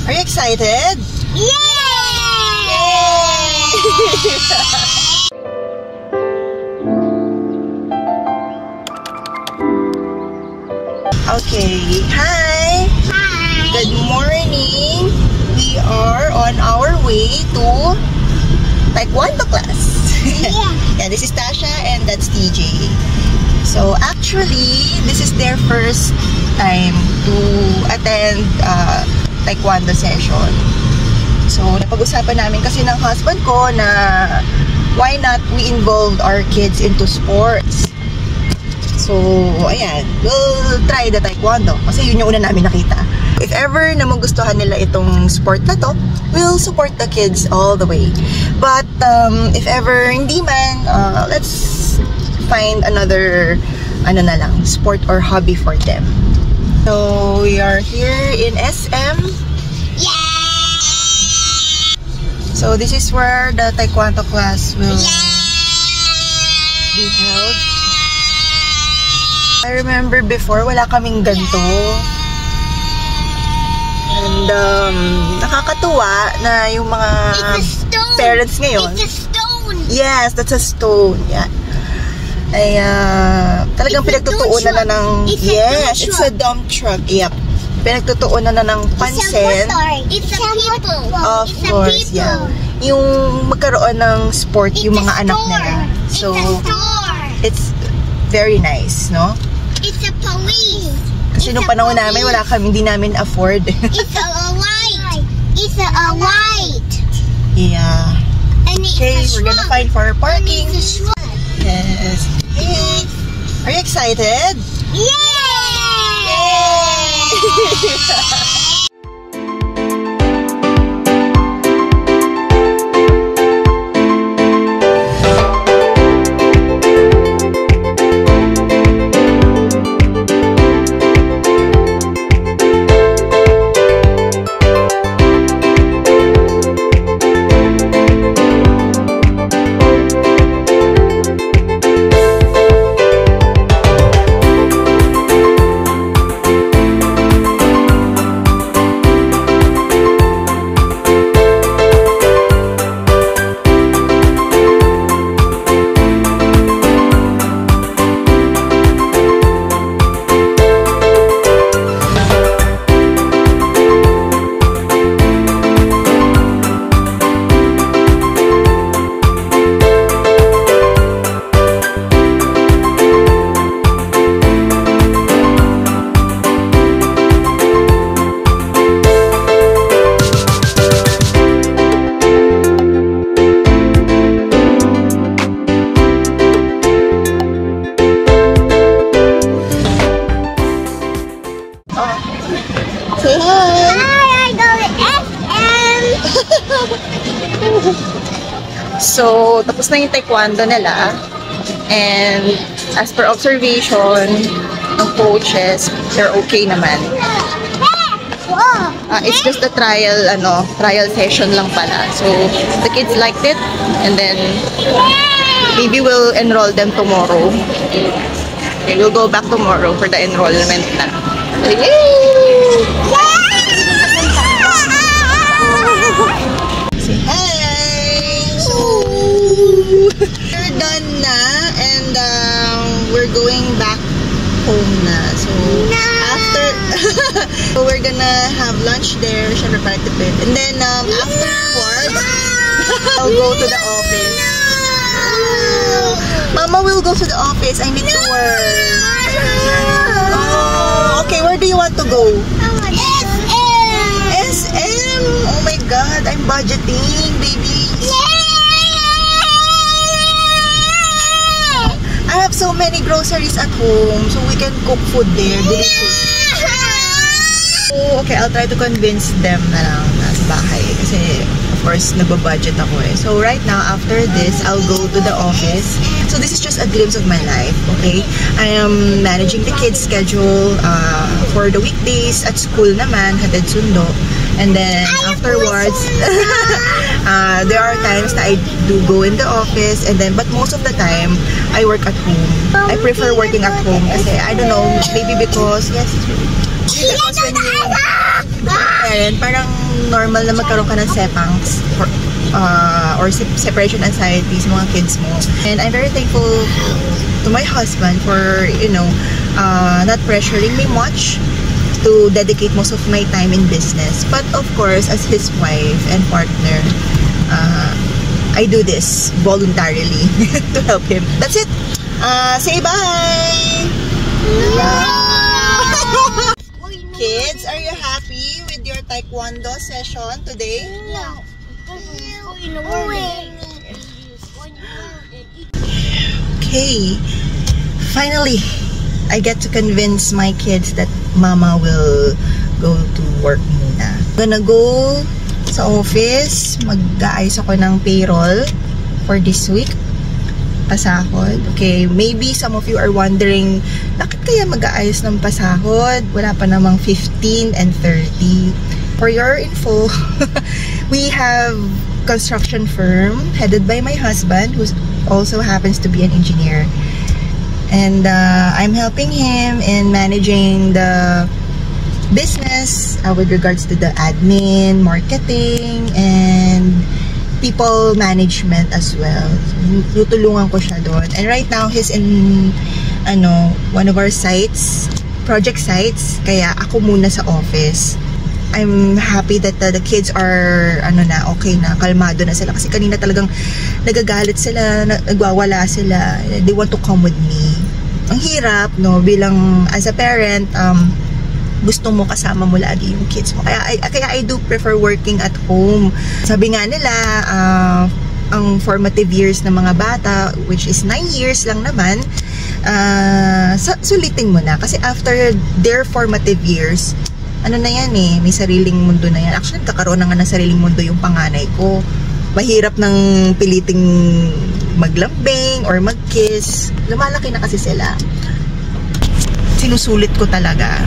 Are you excited? Yay! Okay. Hi. Hi. Good morning. We are on our way to Taekwondo class. Yeah, this is Tasha and that's TJ. So actually, this is their first time to attend Taekwondo session. So napag-usapan namin kasi ng husband ko na why not we involve our kids into sports. So ayan, we'll try the Taekwondo kasi yun yung una namin nakita. If ever na magustuhan nila itong sport na to, we'll support the kids all the way. But if ever hindi man, let's find another sport or hobby for them. So we are here in SM. Yeah! So this is where the Taekwondo class will be held. I remember before wala kaming ganito. And nakakatuwa na yung mga parents ngayon. It's a stone. Yes, that's a stone. Yeah. Ay talagang pinagtutuunan na ng it's a dump truck. Yep. Pinagtutuunan na ng pansin. It's a people. Of course, yeah. Yung magkaroon ng sport yung mga anak nila. So it's very nice, no? It's a police. Kasi nung panahon namin wala kami, hindi namin afford. It's a light. It's a light. Yeah. And Okay, we're gonna find for parking. Yes. Yes. Are you excited? Yay! Say hi! Hi, I go to SM. So, tapos na yung Taekwondo nila. And as per observation ng coaches, they're okay naman. It's just a trial session lang pala. So, the kids liked it. And then, maybe we'll enroll them tomorrow. Okay, we'll go back tomorrow for the enrollment na. Yay! Say hi! So, we're done na and we're going back home na. So, after, so we're gonna have lunch there, syempre para tipid. And then, afterwards, I'll go to the office. Mama will go to the office. I need to work. Oh, okay. Where do you want to go? SM. Oh my God, I'm budgeting, baby. I have so many groceries at home, so we can cook food there. Delicious. Oh, okay, I'll try to convince them na lang nasa bahay kasi of course nagba-budget ako eh. So right now after this, I'll go to the office. So this is just a glimpse of my life, okay? I am managing the kids' schedule for the weekdays at school naman, hatid sundo. And then afterwards, there are times that I do go in the office, and then but most of the time I work at home. I prefer working at home kasi I don't know, maybe because when you parent, parang normal na magkaroon ka ng sepangs or separation anxiety sa mga kids mo. And I'm very thankful to my husband for, not pressuring me much to dedicate most of my time in business. But of course, as his wife and partner, I do this voluntarily to help him. That's it. Say bye! Kids, are you happy with your taekwondo session today? No. Okay, finally, I get to convince my kids that Mama will go to work muna. I'm gonna go sa office, mag-aayos ako ng payroll for this week. Pasahod. Okay, maybe some of you are wondering, bakit kaya mag-aayos ng pasahod? Wala pa namang 15 and 30. For your info, we have construction firm headed by my husband, who also happens to be an engineer. And I'm helping him in managing the business with regards to the admin, marketing, and people management as well. Tutulungan ko siya doon. And right now, he's in one of our sites, project sites, kaya ako muna sa office. I'm happy that the kids are okay na, kalmado na sila kasi kanina talagang nagagalit sila, nagwawala sila. They want to come with me. Ang hirap, no, bilang as a parent, gusto mo kasama mo lagi yung kids mo. Kaya I do prefer working at home. Sabi nga nila, ang formative years ng mga bata, which is 9 years lang naman, sulitin mo na. Kasi after their formative years, na yan eh, may sariling mundo na yan. Actually, kakaroon na nga ng sariling mundo yung panganay ko. Mahirap ng piliting maglambing or magkiss. Lumalaki na kasi sila. Sinusulit ko talaga.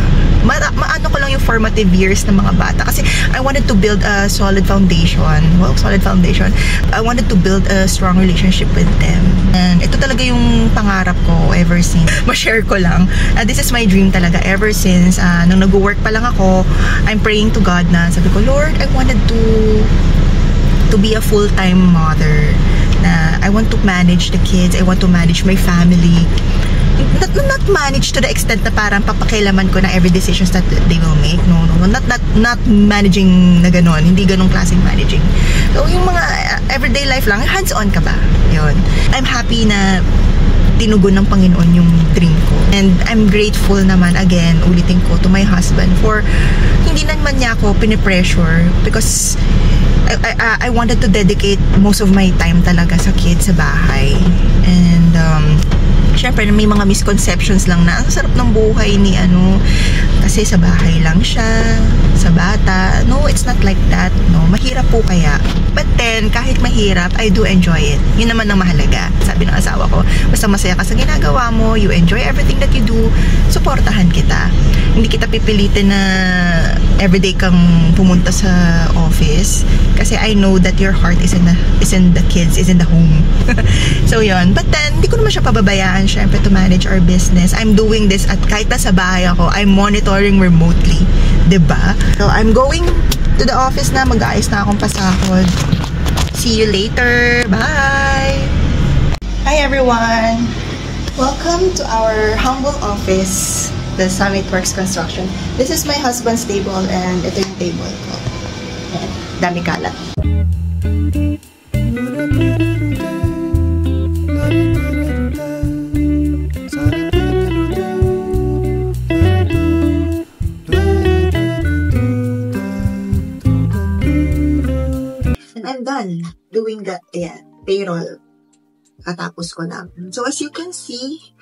Maano ko lang yung formative years ng mga bata. Kasi I wanted to build a solid foundation. Well, solid foundation. I wanted to build a strong relationship with them. And ito talaga yung pangarap ko ever since. Ma-share ko lang. This is my dream talaga ever since. Nung nag-work pa lang ako, I'm praying to God na sabi ko, Lord, I wanted to be a full-time mother. Na I want to manage the kids. I want to manage my family. Not manage to the extent na parang papakialaman ko na every decisions that they will make. No. Not managing na ganon. Hindi ganong klaseng managing. So, yung mga everyday life lang, hands-on ka ba? Yun. I'm happy na tinugon ng Panginoon yung dream ko. And I'm grateful naman, again, ulitin ko, to my husband for hindi naman niya ako pinipressure because I wanted to dedicate most of my time talaga sa kids sa bahay. And syempre may mga misconceptions lang na ang sarap ng buhay ni kasi sa bahay lang siya, sa bata. No, it's not like that. No, mahirap po kaya. But then, kahit mahirap, I do enjoy it. Yun naman ang mahalaga. Sabi ng asawa ko, basta masaya ka sa ginagawa mo, you enjoy everything that you do, suportahan kita. Hindi kita pipilitin na everyday kang pumunta sa office kasi I know that your heart is in the kids, is in the home. So yun. But then, hindi ko naman siya pababayaan syempre to manage our business. I'm doing this at kahit nasa bahay ako, I'm monitoring remotely. Diba? So I'm going to the office na, mag-aayos na akong pasahod. See you later. Bye! Hi everyone! Welcome to our humble office, the Summit Works Construction. This is my husband's table and ito yung table ko. Ayan, dami kalat. And I'm done doing that, payroll. Katapos ko lang. So as you can see,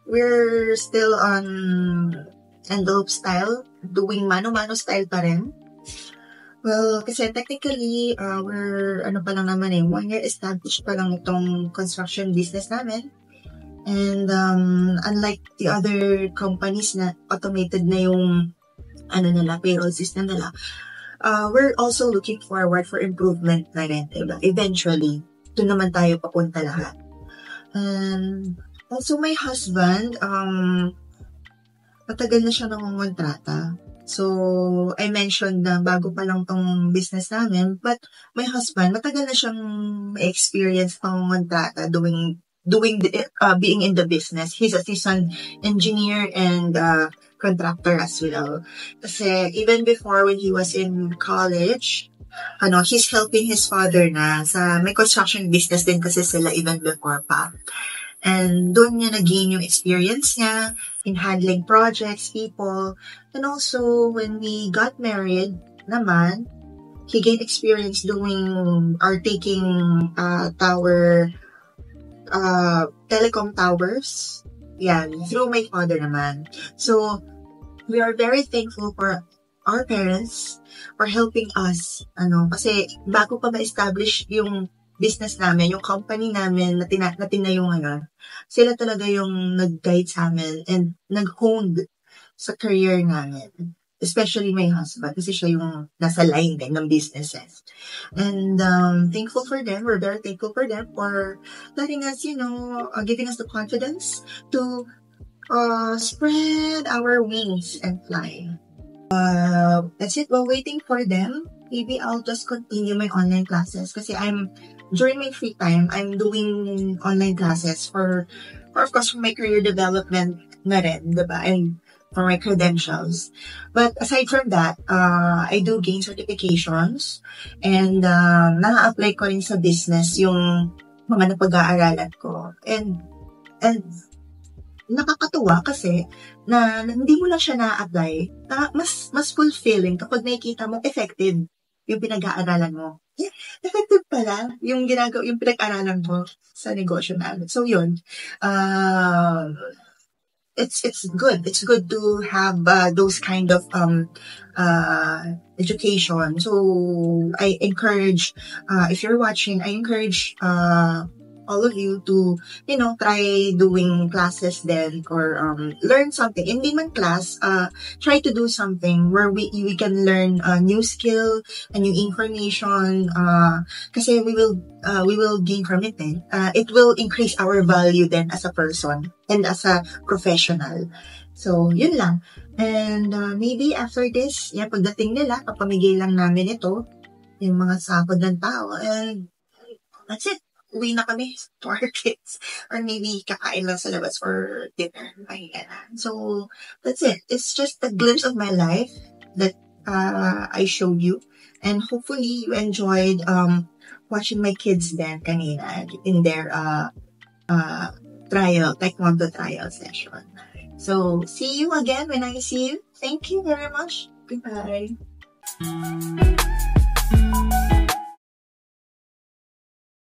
we're still on envelope style, doing mano-mano style pa rin. Well, kasi technically, we're, pa lang naman 1 year established pa lang itong construction business namin. And unlike the other companies na automated na yung payroll system nila, we're also looking forward for improvement na rin, diba? Eventually, doon naman tayo papunta lahat. And also my husband, matagal na siya nangungontrata. So, I mentioned na bago pa lang tong business namin, but my husband, matagal na siyang experience pang being in the business. He's an engineer and contractor as well. Kasi even before when he was in college, he's helping his father na sa may construction business din kasi sila even before pa. And doon niya nag-gain yung experience niya in handling projects, people. And also, when we got married naman, he gained experience taking telecom towers. Yan, through my father naman. So, we are very thankful for our parents for helping us. Kasi bago pa ma-establish yung business namin, yung company namin na tinayo ngayon, sila talaga yung nag-guide sa amin and nag-honed sa career namin. Especially my husband, kasi siya yung nasa line din ng businesses. And thankful for them. We're very thankful for them for letting us, giving us the confidence to spread our wings and fly. That's it. While waiting for them, maybe I'll just continue my online classes kasi during my free time, I'm doing online classes for of course, for my career development na rin, diba? And for my credentials. But aside from that, I do gain certifications and na-apply ko rin sa business yung mga napag-aaralan ko. And nakakatuwa kasi na hindi mo lang siya na-apply, mas fulfilling kapag nakikita mo effective yung pinag-aaralan mo. Yeah, effective pala yung pinag-aaralan mo sa negosyo namin. So yun, it's good. It's good to have those kind of education. So I encourage, if you're watching, I encourage all of you to, try doing classes then or learn something. Hindi man class, try to do something where we can learn a new skill, a new information, kasi we will gain from it then. It will increase our value then as a person and as a professional. So, yun lang. And maybe after this, pagdating nila, papamigay lang namin ito, yung mga sakod ng tao, and that's it. Uwi na kami to our kids. Or maybe kakain lang sa labas for dinner. So, that's it. It's just a glimpse of my life that I showed you. And hopefully, you enjoyed watching my kids then kanina in their taekwondo trial session. So, see you again when I see you. Thank you very much. Goodbye.